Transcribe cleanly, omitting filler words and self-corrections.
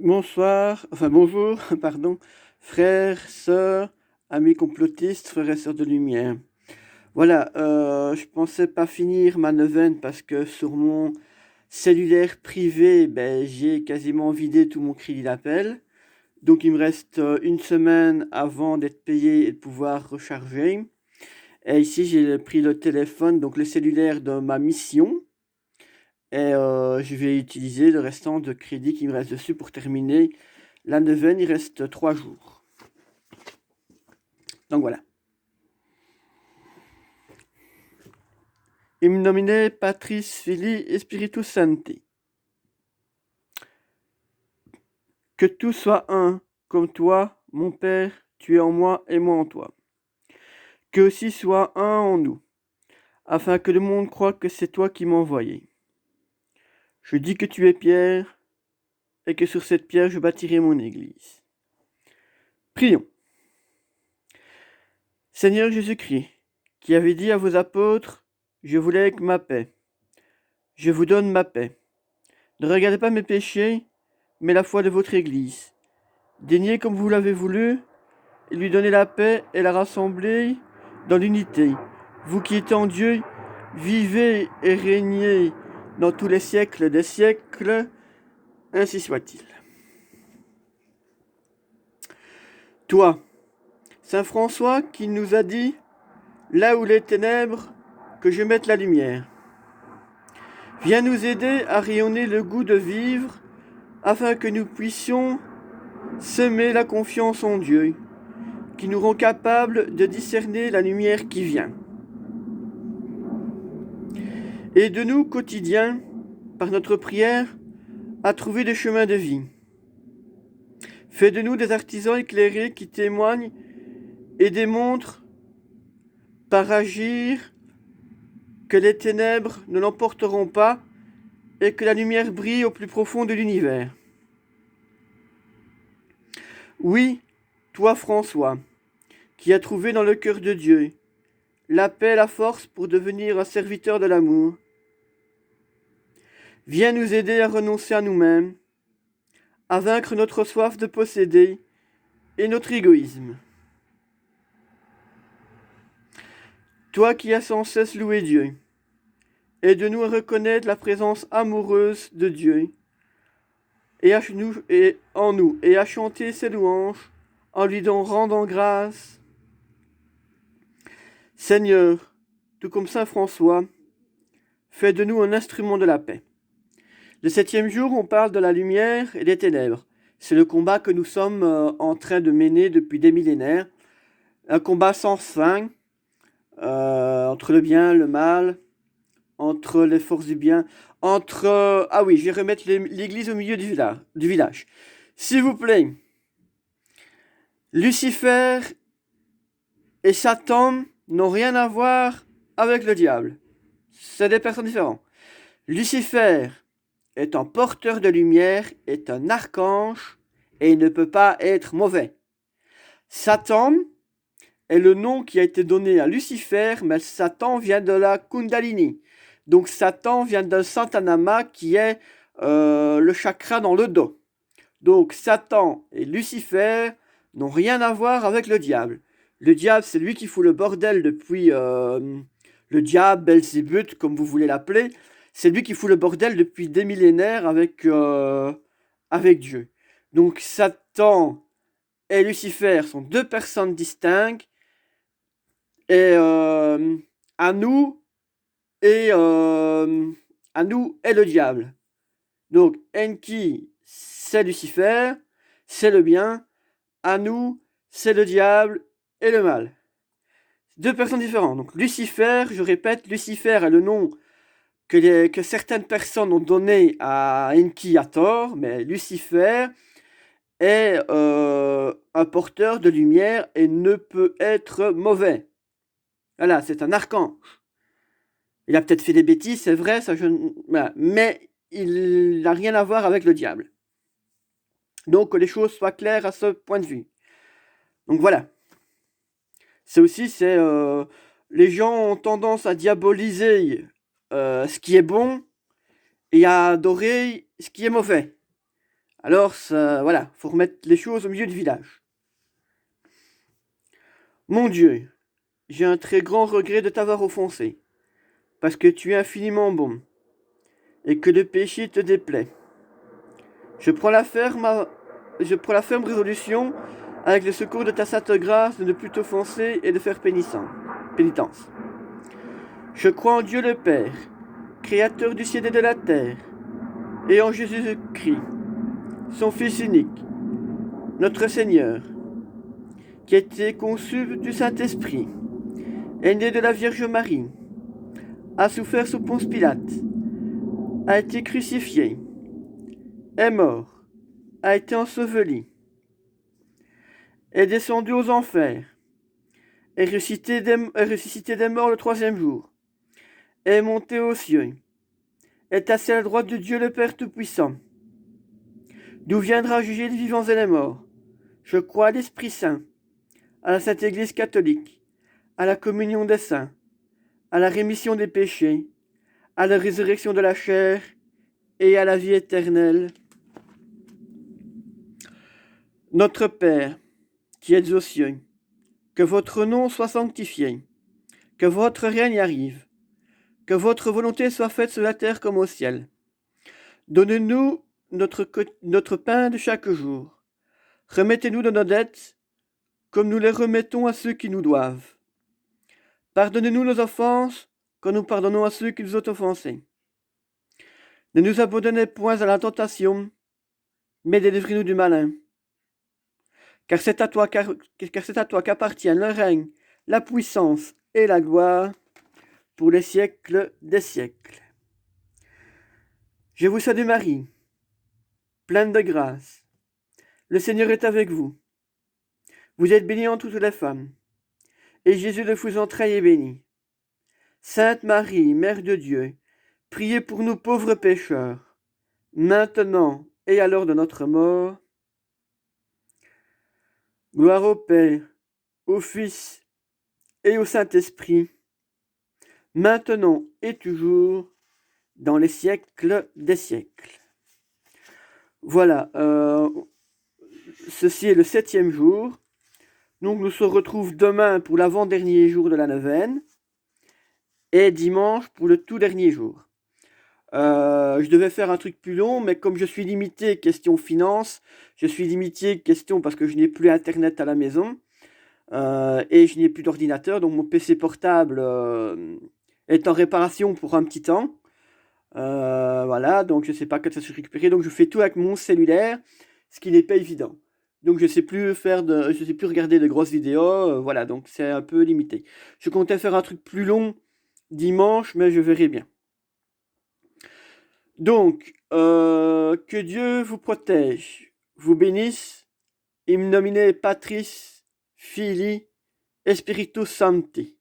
Bonsoir, enfin bonjour, pardon, frères, sœurs, amis complotistes, frères et sœurs de lumière. Voilà, je pensais pas finir ma neuvaine parce que sur mon cellulaire privé, j'ai quasiment vidé tout mon crédit d'appel. Donc il me reste une semaine avant d'être payé et de pouvoir recharger. Et ici j'ai pris le téléphone, donc le cellulaire de ma mission. Et je vais utiliser le restant de crédit qui me reste dessus pour terminer la neuvaine. Il reste 3 jours. Donc voilà. In nomine Patris Filii et Spiritus Sancti. Que tout soit un, comme toi, mon Père, tu es en moi et moi en toi. Que aussi soit un en nous, afin que le monde croie que c'est toi qui m'as envoyé. Je dis que tu es Pierre, et que sur cette pierre je bâtirai mon église. Prions. Seigneur Jésus-Christ, qui avez dit à vos apôtres, je vous lègue ma paix. Je vous donne ma paix. Ne regardez pas mes péchés, mais la foi de votre Église. Daignez comme vous l'avez voulu, et lui donner la paix et la rassembler dans l'unité. Vous qui êtes en Dieu, vivez et régnez dans tous les siècles des siècles, ainsi soit-il. Toi, Saint François, qui nous a dit, là où les ténèbres, que je mette la lumière. Viens nous aider à rayonner le goût de vivre, afin que nous puissions semer la confiance en Dieu, qui nous rend capables de discerner la lumière qui vient. Aide-nous quotidien, par notre prière, à trouver des chemins de vie. Fais de nous des artisans éclairés qui témoignent et démontrent par agir que les ténèbres ne l'emporteront pas et que la lumière brille au plus profond de l'univers. Oui, toi François, qui as trouvé dans le cœur de Dieu la paix et la force pour devenir un serviteur de l'amour, viens nous aider à renoncer à nous-mêmes, à vaincre notre soif de posséder et notre égoïsme. Toi qui as sans cesse loué Dieu, aide-nous à reconnaître la présence amoureuse de Dieu et en nous et à chanter ses louanges en lui rendant grâce. Seigneur, tout comme saint François, fais de nous un instrument de la paix. Le 7e jour, on parle de la lumière et des ténèbres. C'est le combat que nous sommes en train de mener depuis des millénaires. Un combat sans fin entre le bien, le mal, entre les forces du bien, entre... Ah oui, je vais remettre l'église au milieu du village. S'il vous plaît, Lucifer et Satan n'ont rien à voir avec le diable. C'est des personnes différentes. Lucifer est un porteur de lumière, est un archange et il ne peut pas être mauvais. Satan est le nom qui a été donné à Lucifer, mais Satan vient de la Kundalini. Donc Satan vient d'un Santanama qui est le chakra dans le dos. Donc Satan et Lucifer n'ont rien à voir avec le diable. Le diable, c'est lui qui fout le bordel depuis le diable, Belzébuth, comme vous voulez l'appeler. C'est lui qui fout le bordel depuis des millénaires avec Dieu. Donc Satan et Lucifer sont deux personnes distinctes. Et à nous et le diable. Donc Enki, c'est Lucifer, c'est le bien. À nous, c'est le diable et le mal. Deux personnes différentes. Donc Lucifer, je répète, Lucifer est le nom que certaines personnes ont donné à Enki à tort, mais Lucifer est un porteur de lumière et ne peut être mauvais. Voilà, c'est un archange. Il a peut-être fait des bêtises, c'est vrai, ça voilà. Mais il n'a rien à voir avec le diable. Donc que les choses soient claires à ce point de vue. Donc voilà. Les gens ont tendance à diaboliser ce qui est bon et à adorer ce qui est mauvais. Alors, voilà, faut remettre les choses au milieu du village. Mon Dieu, j'ai un très grand regret de t'avoir offensé, parce que tu es infiniment bon, et que le péché te déplaît. Je prends la ferme résolution, avec le secours de ta sainte grâce, de ne plus t'offenser et de faire pénitence. Je crois en Dieu le Père, Créateur du ciel et de la terre, et en Jésus-Christ, son Fils unique, notre Seigneur, qui a été conçu du Saint-Esprit, est né de la Vierge Marie, a souffert sous Ponce Pilate, a été crucifié, est mort, a été enseveli, est descendu aux enfers, est ressuscité des morts le troisième jour, est monté aux cieux, est assis à la droite de Dieu le Père Tout-Puissant, d'où viendra juger les vivants et les morts. Je crois à l'Esprit Saint, à la Sainte Église catholique, à la communion des saints, à la rémission des péchés, à la résurrection de la chair et à la vie éternelle. Notre Père, qui êtes aux cieux, que votre nom soit sanctifié, que votre règne arrive, que votre volonté soit faite sur la terre comme au ciel. Donnez-nous notre pain de chaque jour. Remettez-nous de nos dettes, comme nous les remettons à ceux qui nous doivent. Pardonnez-nous nos offenses, comme nous pardonnons à ceux qui nous ont offensés. Ne nous abandonnez point à la tentation, mais délivrez-nous du malin. Car c'est à toi qu'appartiennent le règne, la puissance et la gloire pour les siècles des siècles. Je vous salue Marie, pleine de grâce. Le Seigneur est avec vous. Vous êtes bénie entre toutes les femmes, et Jésus de vos entrailles est béni. Sainte Marie, Mère de Dieu, priez pour nous pauvres pécheurs, maintenant et à l'heure de notre mort. Gloire au Père, au Fils et au Saint-Esprit, maintenant et toujours, dans les siècles des siècles. Voilà, ceci est le 7e jour. Donc nous se retrouvons demain pour l'avant-dernier jour de la neuvaine et dimanche pour le tout dernier jour. Je devais faire un truc plus long, mais comme je suis limité question finance, je suis limité question parce que je n'ai plus internet à la maison et je n'ai plus d'ordinateur, donc mon PC portable est en réparation pour un petit temps. Voilà, donc je ne sais pas quand ça se récupérer, donc je fais tout avec mon cellulaire, ce qui n'est pas évident. Donc je sais plus regarder de grosses vidéos, voilà, donc c'est un peu limité. Je comptais faire un truc plus long dimanche, mais je verrai bien. Donc, que Dieu vous protège, vous bénisse, in nomine Patris, Filii et Spiritus Sancti.